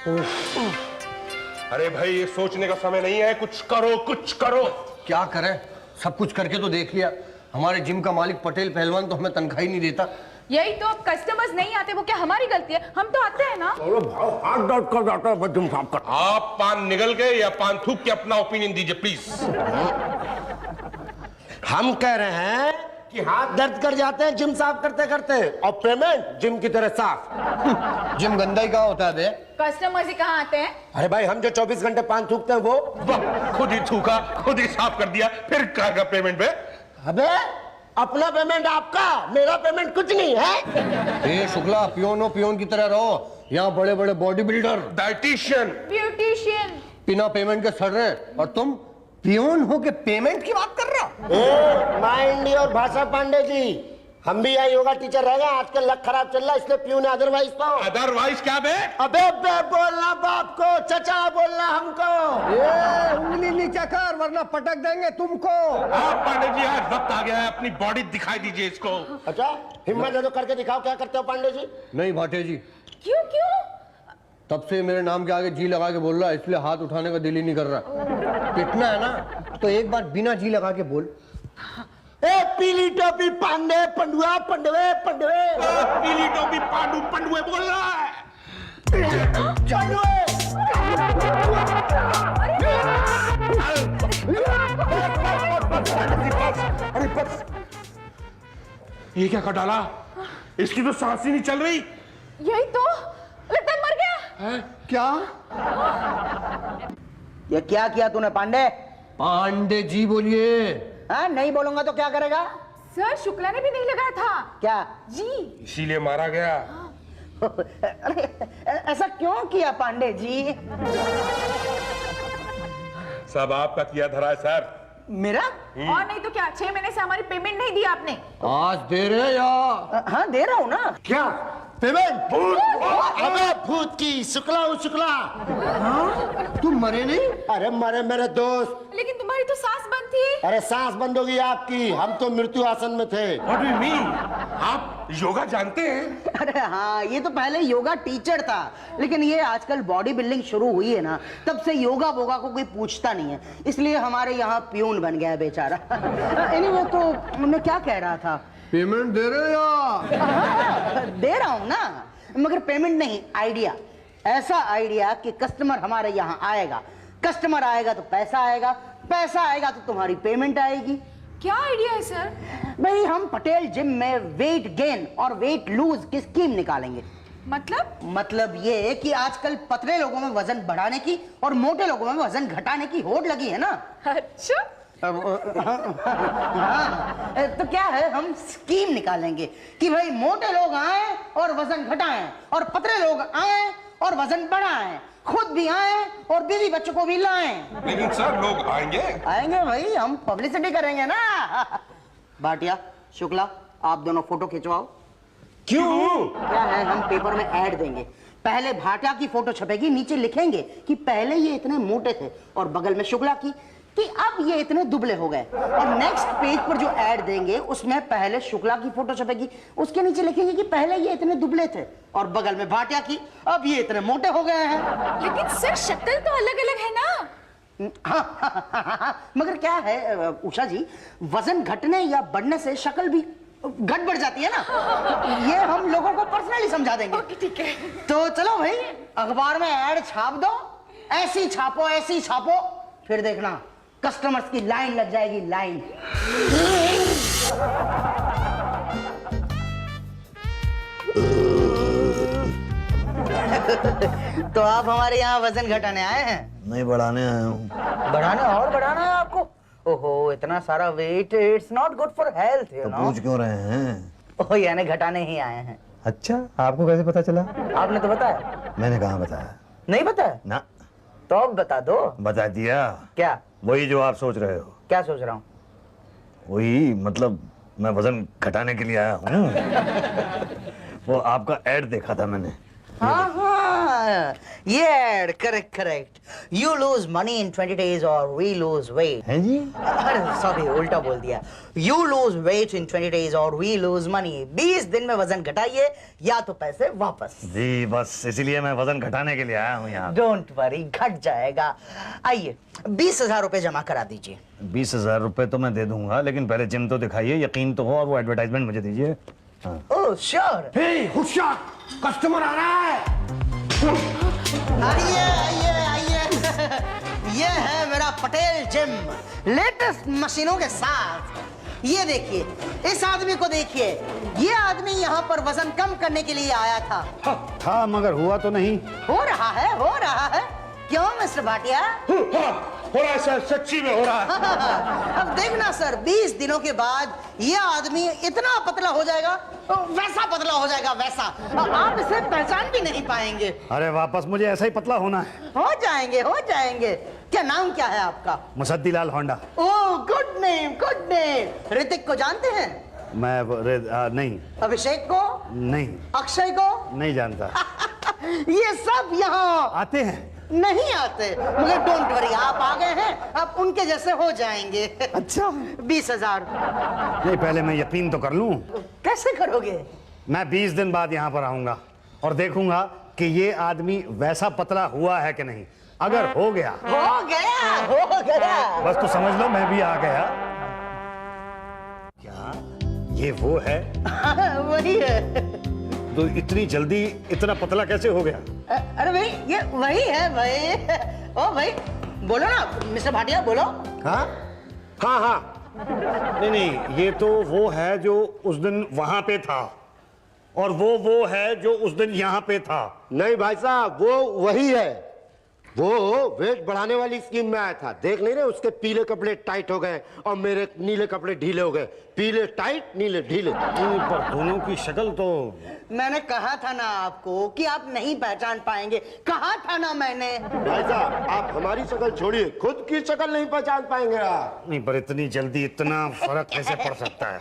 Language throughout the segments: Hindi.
अरे भाई ये सोचने का समय नहीं है, कुछ करो कुछ करो। क्या करें, सब कुछ करके तो देख लिया। हमारे जिम का मालिक पटेल पहलवान तो हमें तनख्वाह ही नहीं देता। यही तो, अब कस्टमर्स नहीं आते वो क्या हमारी गलती है? हम तो आते हैं ना। अरे भाई हाथ दर्द कर जाता है जिम साफ कर। आप पान निगल गए या पान थूक के अपना ओपिनियन दीजिए प्लीज। हम कह रहे हैं कि हाथ दर्द कर जाते हैं जिम साफ करते करते, और पेमेंट जिम की तरह साफ। जिम गंदा ही कहाँ होता है बे? कस्टमर्स ही कहाँ आते हैं? अरे भाई हम जो 24 घंटे पान थूकते हैं वो। वाह, खुद ही थूका खुद ही साफ कर दिया, फिर कहेगा पेमेंट पे। अबे अपना पेमेंट आपका, मेरा पेमेंट कुछ नहीं है। ए शुक्ला, पियोन हो पियोन की तरह रहो। यहाँ बड़े बड़े बॉडी बिल्डर, डाइटिशियन, ब्यूटिशियन बिना पेमेंट के सड़ रहे, और तुम पियोन हो के पेमेंट की बात कर रहा। माइंड योर भाषा पांडे जी, हम भी यहाँ योगा टीचर रह गए, आजकल लक खराब चल रहा है इसलिए प्यून है, अदरवाइज तो। अदरवाइज क्या बे? अबे बे बोलना बाप को, चचा बोलना हमको। ए, उंगली नीचे कर वरना पटक देंगे तुमको। आप पांडे जी आज वक्त आ गया है, अपनी बॉडी दिखाई दीजिए इसको। अच्छा हिम्मत है तो करके दिखाओ, क्या करते हो पांडे जी? नहीं भाटे जी, क्यों क्यों? तब से मेरे नाम के आगे जी लगा के बोल रहा है, इसलिए हाथ उठाने का दिल ही नहीं कर रहा। पिटना है ना तो एक बार बिना जी लगा के बोल। ए पीली टोपी पांडे पंडुआ पंडवे पंडवे। पीली टोपी पांडू पंडुए बोल रहा है। अरे बस, ये क्या कर डाला? इसकी तो सांस ही नहीं चल रही। यही तो, लगता है मर गया है? क्या? ये क्या किया तूने पांडे? पांडे जी बोलिए। हाँ नहीं बोलूंगा तो क्या करेगा? सर, शुक्ला ने भी नहीं लगाया था। क्या जी इसीलिए मारा गया। अरे ऐसा क्यों किया पांडे जी? सब आपका किया धरा है सर। मेरा? और नहीं तो क्या, 6 महीने से हमारी पेमेंट नहीं दी आपने। आज दे रहे या? हाँ दे रहा हूँ ना। क्या पेमेंट? अबे भूत की शुक्ला हूँ शुक्ला। तुम मरे नहीं? अरे मरे मेरे दोस्त। लेकिन तुम्हारी तो सांस बंद थी। अरे सांस बंद होगी आपकी, हम तो मृत्यु आसन में थे। What do you mean? आप योगा जानते हैं? अरे हाँ, ये तो पहले योगा टीचर था, लेकिन ये आजकल बॉडी बिल्डिंग शुरू हुई है ना, तब से योगा वोगा को कोई पूछता नहीं है, इसलिए हमारे यहाँ प्यून बन गया बेचारा। एनीवे तो मैं क्या कह रहा था? पेमेंट दे रहे या? दे रहा हूं ना, मगर पेमेंट नहीं, आइडिया। ऐसा आइडिया कि कस्टमर हमारे यहाँ आएगा, कस्टमर आएगा तो पैसा आएगा, पैसा आएगा तो तुम्हारी पेमेंट आएगी। क्या आइडिया है सर? भाई हम पटेल जिम में वेट गेन और वेट लूज की स्कीम निकालेंगे। मतलब ये कि आजकल पतले लोगों में वजन बढ़ाने की और मोटे लोगों में वजन घटाने की होड़ लगी है ना। अच्छा, हाँ, तो क्या है, हम स्कीम निकालेंगे कि भाई मोटे लोग आए और वजन घटाएं, और पतले लोग आए और वजन बढ़ाएं, खुद भी आए और बीवी बच्चों को भी लाएं। लेकिन सर लोग आएंगे। आएंगे भाई, हम पब्लिसिटी करेंगे ना। भाटिया, शुक्ला, आप दोनों फोटो खिंचवाओ। क्यों? क्या है, हम पेपर में ऐड देंगे। पहले भाटिया की फोटो छपेगी, नीचे लिखेंगे कि पहले ये इतने मोटे थे, और बगल में शुक्ला की कि अब ये इतने दुबले हो गए। और नेक्स्ट पेज पर जो ऐड देंगे उसमें पहले शुक्ला की फोटो छपेगी, उसके नीचे लिखेंगे कि पहले ये इतने दुबले थे, और बगल में भाटिया की, अब ये इतने मोटे हो गए हैं। लेकिन सर शक्ल तो अलग अलग है ना। हाँ, मगर क्या है उषा जी, वजन घटने या बढ़ने से शक्ल भी घट बढ़ जाती है ना। ये हम लोगों को पर्सनली समझा देंगे। ओके ठीक है। तो चलो भाई, अखबार में ऐड छाप दो, ऐसी छापो, फिर देखना कस्टमर्स की लाइन लग जाएगी, लाइन। तो आप हमारे यहाँ वजन घटाने आए हैं? नहीं, बढ़ाने आया हूँ। बढ़ाना है आपको? ओहो, इतना सारा weight, it's not good for health, you तो नो। पूछ क्यों रहे हैं? ओह, यानी घटाने ही आए हैं। अच्छा, आपको कैसे पता चला? आपने तो बताया। मैंने कहाँ बताया? नहीं बताया? ना। तो अब बता दो। बता दिया। क्या? वही जो आप सोच रहे हो। क्या सोच रहा हूँ? वही, मतलब मैं वजन घटाने के लिए आया हूँ। वो आपका ऐड देखा था मैंने। हाँ, ये ad correct correct you lose money in 20 days और वी लूज वेट है जी? अरे सॉरी उल्टा बोल दिया you lose weight in 20 days और वी लूज मनी 20 दिन में वजन घटाइए या तो पैसे वापस जी बस इसीलिए मैं वजन घटाने के लिए आया हूँ यहाँ। डोंट वरी घट जाएगा आइए 20,000 रुपए जमा करा दीजिए 20,000 रुपए तो मैं दे दूंगा, लेकिन पहले जिम तो दिखाइए, यकीन तो हो, और वो एडवर्टाइजमेंट मुझे दीजिए। हाँ। ओह श्योर होशियार, कस्टमर आ रहा है। आइए आइए आइए ये है मेरा पटेल जिम लेटेस्ट मशीनों के साथ। ये देखिए इस आदमी को देखिए, ये आदमी यहाँ पर वजन कम करने के लिए आया था। था मगर हुआ तो नहीं। हो रहा है क्यों मिस्टर भाटिया? हो रहा है सर, सच्ची में हो रहा है। अब देखना सर 20 दिनों के बाद ये आदमी इतना पतला हो जाएगा, वैसा पतला हो जाएगा वैसा, आप इसे पहचान भी नहीं पाएंगे। अरे वापस मुझे ऐसा ही पतला होना है। हो जाएंगे। क्या नाम क्या है आपका? Musaddi Lal Honda. Oh good name. Hrithik को जानते हैं? मैं नहीं। अभिषेक को? नहीं। अक्षय को? नहीं जानता। ये सब यहाँ आते हैं? नहीं आते, मगर डोंट वरी आप आ गए हैं, आप उनके जैसे हो जाएंगे। अच्छा 20,000 नहीं, पहले मैं यकीन तो कर लूं। कैसे करोगे? मैं 20 दिन बाद यहाँ पर आऊंगा और देखूंगा कि ये आदमी वैसा पतला हुआ है कि नहीं। अगर हो गया बस तो समझ लो मैं भी आ गया। क्या ये वो है? वही है। तो इतनी जल्दी इतना पतला कैसे हो गया? अरे भाई ये वही है भाई। ओ भाई बोलो ना मिस्टर भाटिया बोलो। हाँ हाँ हाँ नहीं ये तो वो है जो उस दिन वहां पे था, और वो है जो उस दिन यहाँ पे था। नहीं भाई साहब, वो वही है। वो वेट बढ़ाने वाली स्कीम में आया था। देख नहीं रहे उसके पीले कपड़े टाइट हो गए और मेरे नीले कपड़े ढीले हो गए। पीले टाइट, नीले ढीले। पर दोनों की शक्ल तो मैंने कहा था ना आपको कि आप नहीं पहचान पाएंगे, कहा था ना मैंने। भाई साहब आप हमारी शक्ल छोड़िए, खुद की शक्ल नहीं पहचान पाएंगे आप। नहीं, पर इतनी जल्दी इतना फर्क कैसे पड़ सकता है?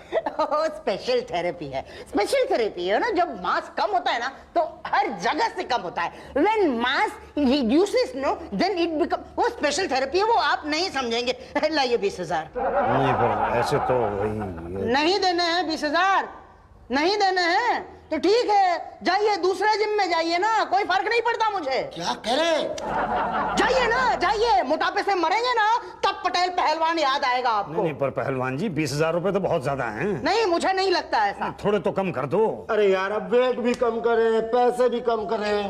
स्पेशल थेरेपी है। स्पेशल थेरेपी है ना, जब मास कम होता है ना तो हर जगह से कम होता है। When mass reduces, no, then it become, वो स्पेशल थेरेपी है, वो आप नहीं समझेंगे। लाइए 20,000। नहीं, पर ऐसे तो वही नहीं देने हैं 20,000, नहीं देने हैं तो ठीक है, जाइए दूसरे जिम में जाइए ना, कोई फर्क नहीं पड़ता मुझे। क्या करे? जाइए ना जाइए, मोटापे से मरेंगे ना तब पटेल पहलवान याद आएगा आपको। नहीं, पर पहलवान जी 20,000 रुपए तो बहुत ज्यादा हैं। नहीं मुझे नहीं लगता ऐसा। थोड़े तो कम कर दो। अरे यार अब वेट भी कम करें, पैसे भी कम करें।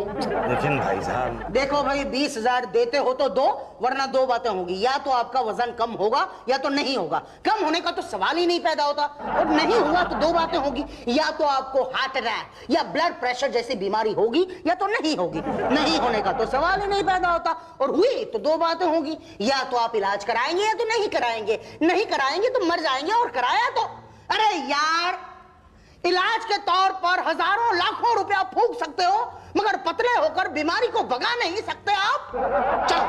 लेकिन भाई साहब देखो भाई 20,000 देते हो तो दो, वरना दो बातें होंगी, या तो आपका वजन कम होगा या तो नहीं होगा। कम होने का तो सवाल ही नहीं पैदा होता, और नहीं हुआ तो दो बातें होगी, या तो आपको हार्ट अटैक या ब्लड प्रेशर जैसी बीमारी होगी या तो नहीं होगी। नहीं होने का तो सवाल ही नहीं पैदा होता, और हुई तो दो बातें होगी, या तो आप इलाज कराएंगे या तो नहीं कराएंगे। नहीं कराएंगे तो मर जाएंगे, और कराया तो अरे यार इलाज के तौर पर हजारों लाखों रुपया फूंक सकते हो, मगर पतले होकर बीमारी को भगा नहीं सकते आप। चलो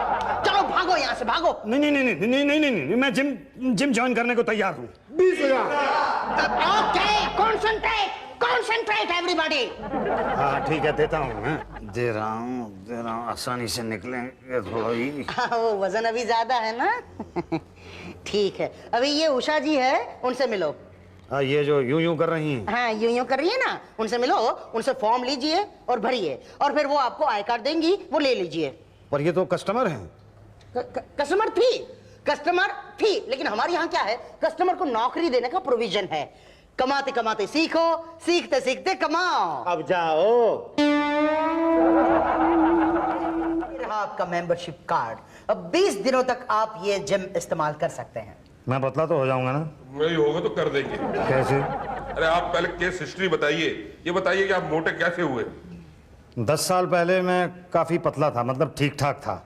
चलो भागो यहाँ से, भागो। नहीं नहीं नहीं नहीं नहीं नहीं नहीं, मैं जिम ज्वाइन करने को तैयार हूँ। 20,000। Okay concentrate everybody. हाँ ठीक है, देता हूँ मैं। दे रहा हूँ, आसानी से निकलेंगे थोड़ा ही। वो वजन अभी ज्यादा है ना। ठीक है, अभी ये उषा जी है, उनसे मिलो। हाँ, ये जो यूं कर रही हैं। हाँ यूं कर रही है ना, उनसे मिलो, उनसे फॉर्म लीजिए और भरिए, और फिर वो आपको आई कार्ड देंगी, वो ले लीजिए। पर ये तो कस्टमर हैं। कस्टमर थी, लेकिन हमारे यहाँ क्या है, कस्टमर को नौकरी देने का प्रोविजन है। कमाते कमाते सीखो, सीखते सीखते कमाओ। अब जाओ। रहा आपका मेंबरशिप कार्ड, अब 20 दिनों तक आप ये जिम इस्तेमाल कर सकते हैं। मैं पतला तो हो जाऊंगा ना? वही होगा तो कर देंगे। कैसे? अरे आप पहले केस हिस्ट्री बताइए, ये बताइए कि आप मोटे कैसे हुए? 10 साल पहले मैं काफ़ी पतला था, मतलब ठीक ठाक था।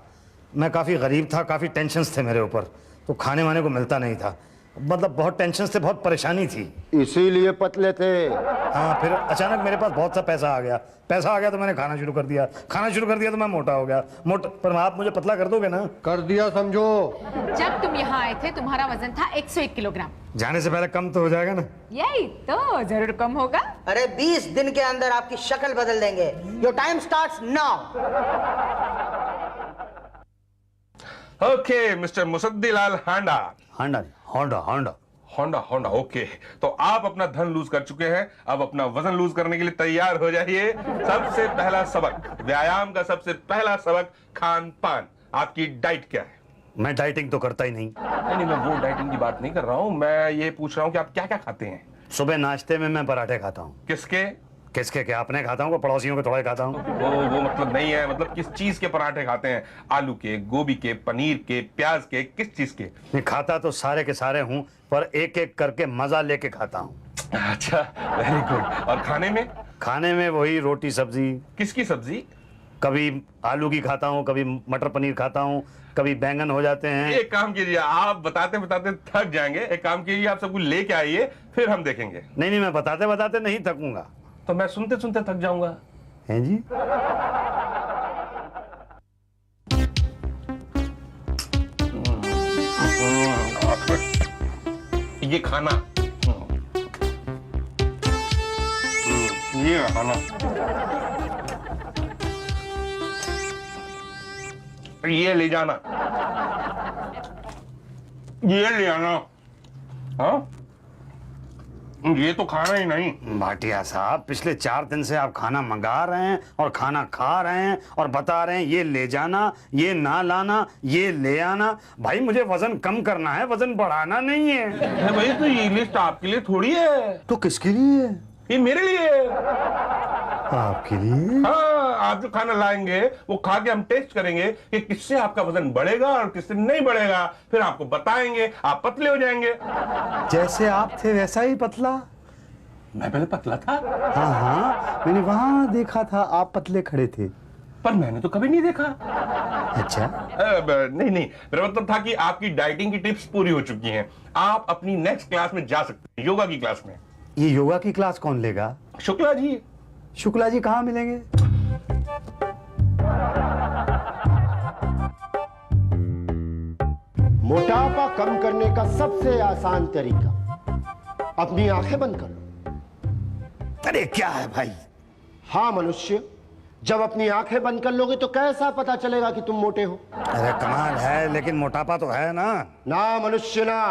मैं काफ़ी गरीब था, काफ़ी टेंशन्स थे मेरे ऊपर, तो खाने वाने को मिलता नहीं था, मतलब बहुत टेंशन्स थे, बहुत परेशानी थी। इसीलिए पतले थे। हाँ, फिर अचानक मेरे पास बहुत सा पैसा आ गया तो मैंने खाना शुरू कर दिया तो मैं मोटा हो गया। पर आप मुझे पतला कर दोगे ना? कर दिया समझो। जब तुम यहाँ आए थे तुम्हारा वजन था 101 किलोग्राम। जाने से पहले कम तो हो जाएगा ना? यही तो जरूर कम होगा। अरे 20 दिन के अंदर आपकी शक्ल बदल देंगे। Your time starts now. Okay mister Musaddilal Handa. Handa Honda Honda Honda Honda okay. तो आप अपना धन लूज कर चुके हैं, अब अपना वजन लूज करने के लिए तैयार हो जाइए। सबसे पहला सबक, व्यायाम का सबसे पहला सबक, खान पान। आपकी डाइट क्या है? मैं डाइटिंग तो करता ही नहीं। नहीं, मैं वो डाइटिंग की बात नहीं कर रहा हूं, मैं ये पूछ रहा हूं कि आप क्या क्या खाते हैं? सुबह नाश्ते में मैं पराठे खाता हूँ। किसके? किसके क्या? अपने खाता हूँ, पड़ोसियों के थोड़े खाता हूँ। वो मतलब नहीं है, मतलब किस चीज के पराठे खाते हैं? आलू के, गोभी के, पनीर के, प्याज के, किस चीज के? नहीं, खाता तो सारे के सारे हूँ, पर एक एक करके मजा लेके खाता हूँ। अच्छा, वेरी गुड। और खाने में? खाने में वही रोटी सब्जी। किसकी सब्जी? कभी आलू की खाता हूँ, कभी मटर पनीर खाता हूँ, कभी बैंगन हो जाते हैं। एक काम कीजिए, आप बताते बताते थक जाएंगे। एक काम कीजिए, आप सब कुछ लेके आइए, फिर हम देखेंगे। नहीं, मैं बताते बताते नहीं थकूंगा। तो मैं सुनते सुनते थक जाऊंगा। हैं जी? ये खाना, ये खाना, ये ले जाना, ये ले आना। हाँ, ये तो खाना ही नहीं। भाटिया साहब, पिछले 4 दिन से आप खाना मंगा रहे हैं और खाना खा रहे हैं और बता रहे हैं ये ले जाना, ये ना लाना, ये ले आना। भाई मुझे वजन कम करना है, वजन बढ़ाना नहीं है। अरे भाई, तो ये लिस्ट आपके लिए थोड़ी है। तो किसके लिए? ये मेरे लिए। आपके लिए? हाँ, आप जो खाना लाएंगे वो खा के हम टेस्ट करेंगे कि किससे आपका वजन बढ़ेगा और किससे नहीं बढ़ेगा। फिर आपको बताएंगे, आप पतले हो जाएंगे। जैसे आप थे वैसा ही पतला। मैं पहले पतला था, हाँ, मैंने वहां देखा था, आप पतले खड़े थे। पर मैंने तो कभी नहीं देखा। अच्छा, नहीं, मेरा मतलब था कि आपकी डाइटिंग की टिप्स पूरी हो चुकी हैं। आप अपनी नेक्स्ट क्लास में जा सकते हैं, योगा की क्लास में। ये योगा की क्लास कौन लेगा? शुक्ला जी। शुक्ला जी कहाँ मिलेंगे? मोटापा कम करने का सबसे आसान तरीका, अपनी आंखें बंद कर लो। अरे क्या है भाई? हाँ मनुष्य, जब अपनी आंखें बंद कर लोगे तो कैसा पता चलेगा कि तुम मोटे हो? अरे कमाल है, लेकिन मोटापा तो है ना। ना मनुष्य ना,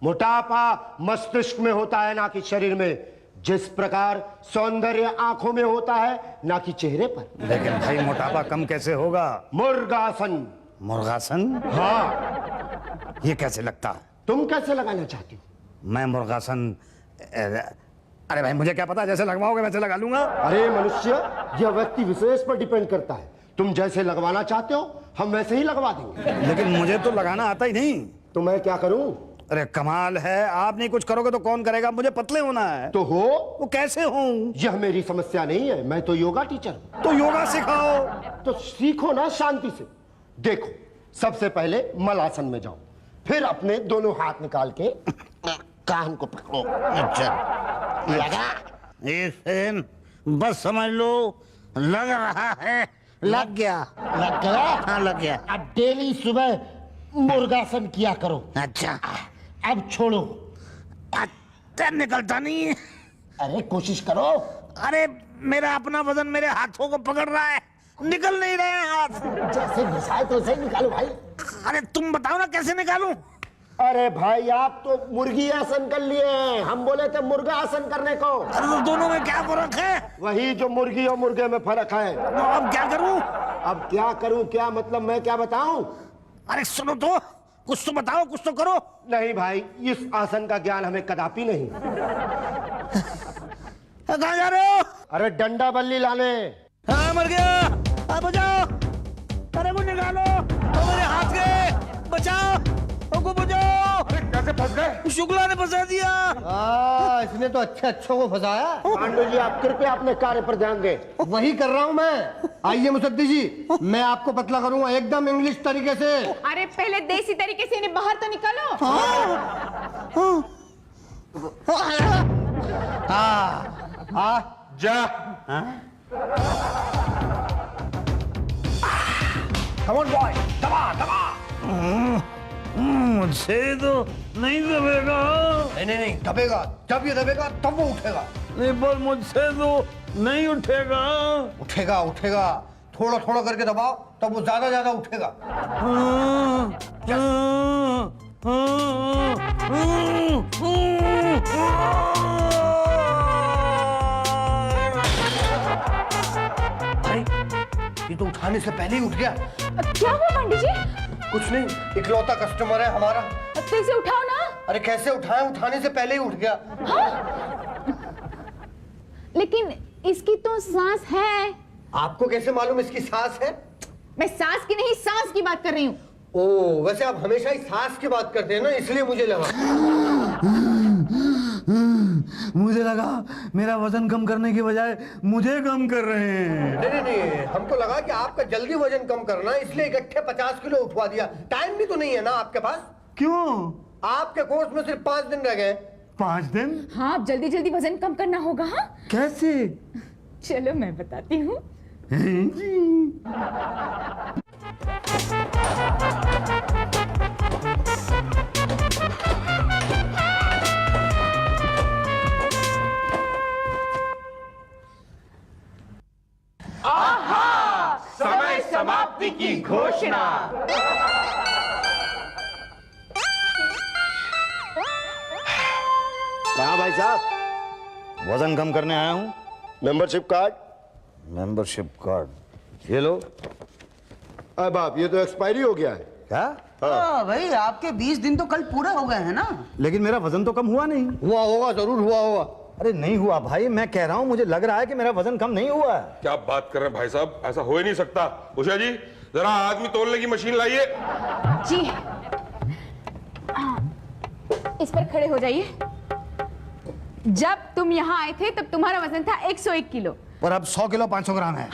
मोटापा मस्तिष्क में होता है, ना कि शरीर में। जिस प्रकार सौंदर्य आंखों में होता है, ना कि चेहरे पर। लेकिन भाई मोटापा कम कैसे होगा? मुर्गासन। मुर्गासन? हाँ, ये कैसे लगता है? तुम कैसे लगाना चाहती हो? मैं मुर्गासन, अरे भाई मुझे क्या पता, जैसे लगवाओगे वैसे लगा लूंगा। अरे मनुष्य, यह व्यक्ति विशेष पर डिपेंड करता है। तुम जैसे लगवाना चाहते हो हम वैसे ही लगवा देंगे। लेकिन मुझे तो लगाना आता ही नहीं। तो मैं क्या करूं? अरे कमाल है, आप नहीं कुछ करोगे तो कौन करेगा? मुझे पतले होना है। तो हो। वो कैसे हूँ? यह मेरी समस्या नहीं है, मैं तो योगा टीचर हूं। तो योगा सिखाओ। तो सीखो ना शांति से। देखो, सबसे पहले मलासन में जाओ, फिर अपने दोनों हाथ निकाल के कान को पकड़ो। अच्छा, लगा? इसे बस समझ लो, लग रहा है। लग गया। लग गया? हाँ लग गया। अब डेली सुबह मुर्गासन किया करो। अच्छा, अब छोड़ो। अच्छा निकलता नहीं है। अरे कोशिश करो। अरे मेरा अपना वजन मेरे हाथों को पकड़ रहा है, निकल नहीं रहे हैं हाथ। जैसे घुसाए तो वैसे ही निकालो भाई। अरे तुम बताओ ना कैसे निकालूं? अरे भाई, आप तो मुर्गी आसन कर लिए हैं, हम बोले थे मुर्गा आसन करने को। अरे तो दोनों में क्या फर्क है? वही जो मुर्गी और मुर्गे में फर्क है। तो अब क्या करूं? अब क्या करूं? क्या मतलब, मैं क्या बताऊं? अरे सुनो तो, कुछ तो बताओ, कुछ तो करो। नहीं भाई, इस आसन का ज्ञान हमें कदापि नहीं। कहाँ जा रहे हो? अरे डंडा बल्ली लाने। हाँ मर गया, आप बचाओ। अरे वो निकालो, वो मेरे हाथ गए, बचाओ, उनको बचाओ। अरे कैसे फंस गए? शुक्ला ने फंसा दिया। इसने तो अच्छे को फंसाया। पांडु जी, आप कृपया अपने कार्य पर ध्यान दें। वही कर रहा हूँ मैं। आइए मुसद्दी जी, मैं आपको पतला करूंगा एकदम इंग्लिश तरीके से। अरे पहले देसी तरीके से इन्हें बाहर तो निकालो। जा। Come on boy, दबा दबा। मुझे तो नहीं दबेगा। नहीं, दबेगा। जब ये दबेगा तब वो उठेगा। नहीं पर मुझसे तो नहीं उठेगा। उठेगा उठेगा, थोड़ा थोड़ा करके दबाओ तब वो ज्यादा ज्यादा उठेगा। अरे ये तो उठाने से पहले ही उठ गया। क्या हुआ पंडित जी? कुछ नहीं, इकलौता कस्टमर है हमारा। तो इसे उठाओ ना। अरे कैसे उठाएं, उठाने से पहले ही उठ गया। लेकिन इसकी तो सांस है। आपको कैसे मालूम इसकी सांस है? मैं सांस की नहीं, सांस की बात कर रही हूँ। ओ, वैसे आप हमेशा ही सांस की बात करते हैं ना, इसलिए मुझे लगा। मुझे लगा मेरा वजन कम करने की बजाय मुझे कम कर रहे हैं। नहीं नहीं नहीं, हमको लगा कि आपका जल्दी वजन कम करना है, इसलिए इकट्ठे 50 किलो उठवा दिया। टाइम भी तो नहीं है ना आपके पास। क्यों? आपके कोर्स में सिर्फ 5 दिन रह गए। 5 दिन? हाँ, अब जल्दी जल्दी वजन कम करना होगा। हाँ, कैसे? चलो मैं बताती हूँ। समय समाप्ति की घोषणा। कहा भाई साहब? वजन कम करने आया हूँ। Membership card? मेंबरशिप कार्ड ये लो। अरे बाप, ये तो एक्सपायरी हो गया है। क्या? हाँ भाई, आपके 20 दिन तो कल पूरे हो गए हैं ना। लेकिन मेरा वजन तो कम हुआ नहीं। हुआ होगा, जरूर हुआ होगा। अरे नहीं हुआ भाई, मैं कह रहा हूँ मुझे लग रहा है कि मेरा वजन कम नहीं हुआ है। क्या बात कर रहे हैं भाई साहब, ऐसा हो ही नहीं सकता। उषा जी, जरा आदमी तोलने की मशीन लाइए। जी, इस पर खड़े हो जाइए। जब तुम यहाँ आए थे तब तुम्हारा वजन था 101 किलो। पर अब 100 किलो 500 ग्राम है।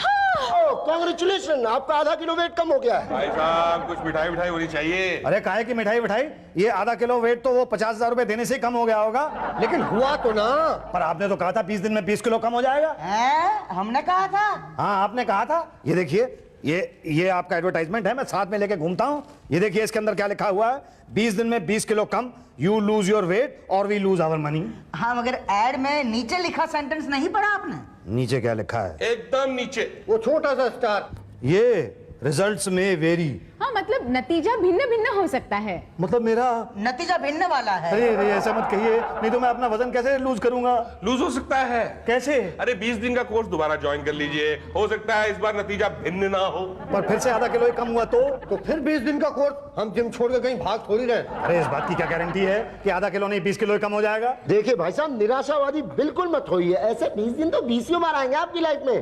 कांग्रेचुलेशन, आपका आधा किलो वेट कम हो गया है। भाई साहब, कुछ मिठाई मिठाई होनी चाहिए। अरे काहे की मिठाई मिठाई, ये आधा किलो वेट तो वो 50,000 रुपए देने से ही कम हो गया होगा। लेकिन हुआ तो ना। पर आपने तो कहा था 20 दिन में 20 किलो कम हो जाएगा। हैं? हमने कहा था। हाँ आपने कहा था। ये देखिए, ये आपका एडवर्टाइजमेंट है, मैं साथ में लेके घूमता हूँ। ये देखिए इसके अंदर क्या लिखा हुआ है, 20 दिन में 20 kilo come, you lose your weight और वी लूज आवर मनी। हाँ, मगर एड में नीचे लिखा सेंटेंस नहीं पढ़ा आपने? नीचे क्या लिखा है? एकदम नीचे वो छोटा सा स्टार। ये रिजल्ट्स में वेरी। हाँ, मतलब नतीजा भिन्न भिन्न हो सकता है। मतलब मेरा, नतीजा भिन्न वाला है। अरे ऐसा मत कहिए, नहीं तो मैं अपना वजन कैसे लूज करूंगा? लूज हो सकता है। कैसे? अरे 20 दिन का कोर्स दोबारा ज्वाइन कर लीजिए, हो सकता है इस बार नतीजा भिन्न ना हो। पर फिर से आधा किलो ही कम हुआ तो फिर 20 दिन का कोर्स, हम जिम छोड़ के कहीं भाग थोड़ी रहे। अरे इस बात की क्या गारंटी है कि आधा किलो नहीं 20 किलो ही कम हो जाएगा? देखिए भाई साहब, निराशावादी बिल्कुल मत होइए। ऐसे 20 दिन तो 20 बार आएंगे आपकी लाइफ में।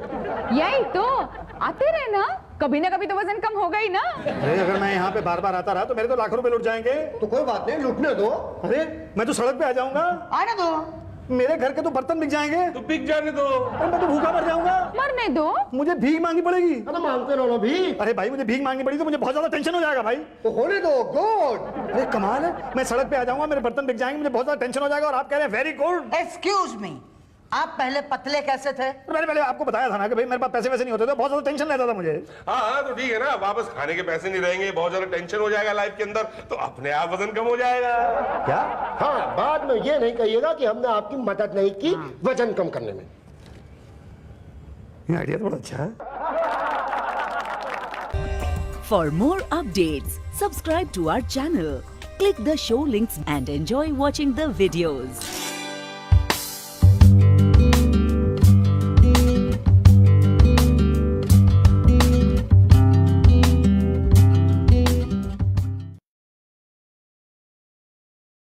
यही तो, आते रहे ना, कभी ना कभी तो वजन कम होगा ही ना। अरे अगर मैं यहाँ पे बार बार आता रहा तो मेरे तो लाखों रुपए लुट जाएंगे। तो कोई बात नहीं, लुटने दो। अरे मैं तो सड़क पे आ जाऊंगा, आने दो। मेरे घर के तो बर्तन बिक जाएंगे। तो बिक जाने दो। अरे मैं तो भूखा मर जाऊंगा। मरने दो। मुझे भीख मांगनी पड़ेगी। अरे मांगते रहो भी। अरे भाई मुझे भीख मांगनी पड़ी तो मुझे बहुत ज्यादा टेंशन हो जाएगा भाई। तो होने दो, गुड। अरे कमाल है, मैं सड़क पे आ जाऊंगा, मेरे बर्तन बिक जाएंगे, मुझे बहुत ज्यादा टेंशन हो जाएगा और आप कह रहे हैं वेरी गुड। एक्सक्यूज मी, आप पहले पतले कैसे थे? मैंने पहले आपको बताया था ना कि भाई मेरे पास पैसे वैसे नहीं होते थे, बहुत ज्यादा टेंशन रहता था मुझे। हाँ तो ठीक है ना, वापस खाने के पैसे नहीं रहेंगे, बहुत ज्यादा टेंशन हो जाएगा लाइफ के अंदर, तो अपने आप वजन कम हो जाएगा। क्या? हाँ, बाद में ये नहीं कहिएगा कि हमने आपकी मदद नहीं की वजन कम करने में। ये आइडिया तो बड़ा अच्छा है। For more updates, subscribe to our channel, click the show links and enjoy watching the videos.